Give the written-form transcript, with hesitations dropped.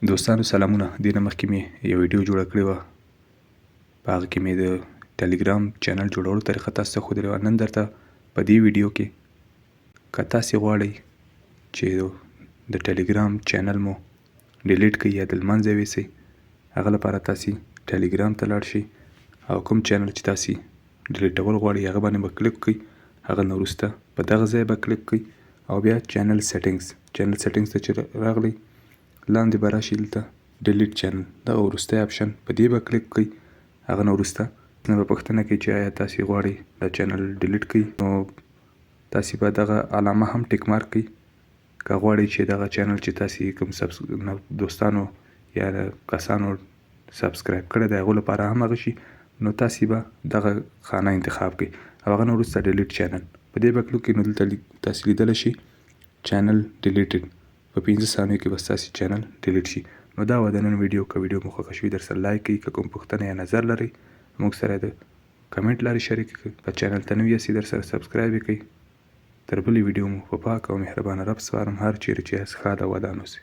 دوستانو سلامونه. دې نه مخکې مې یو ویډیو جوړه کړې وه، په هغه کې مې د ټلیګرام چینل جوړولو طریقه تاسو ته ښودلې وه. نن درته په دې ویډیو کې که تاسې غواړئ چې د ټلیګرام چینل مو ډیلیټ کړئ یا د لمنځه یې یوسئ، هغه لپاره تاسې ټلیګرام ته لاړ شئ او کوم چینل چې تاسې ډیلیټول غواړئ هغه باندې به کلیک کړئ. هغه نه وروسته په دغه ځای به کلیک کړئ او بیا چینل سیټینګز ته چې راغلی لاندې به راشي دلته ډیلیټ چینل، دغه وروستی اپشن په دې به کلیک کړئ. هغه نه وروسته نه به پوښتنه کوي چې آیا تاسې غواړئ دا چینل ډیلیټ کړئ، نو تاسې به دغه علامه هم ټیک مارک کړئ. که غواړئ چې دغه چینل چې تاسې کوم دوستانو یا کسانو سبسکرایب کړی دی هغو لپاره هم هغه شي، نو تاسې به دغه خانه انتخاب کړئ او هغه نه وروسته ډیلیټ چینل په دې به کلیک کړئ. نو دلته تاسې لیدلی شي چینل ډیلیټډ، په 15 ثانیو کې به ستاسې چینل ډیلیټ شي. نو دا وه د نن ویډیو. که ویډیو مو خوښه شوي درسره لایک کړئ، که کوم پوښتنه یا نظر لرئ موږ سره د کمنټ لارې شریک کړئ. په چینل ته نوي یاستئ درسره سبسکرایب یې کړئ. تر بلې ویډیو مو په پاک او مهربانه رب سپارم. هر چیرې چې یاست ښاد او ودان اوسئ.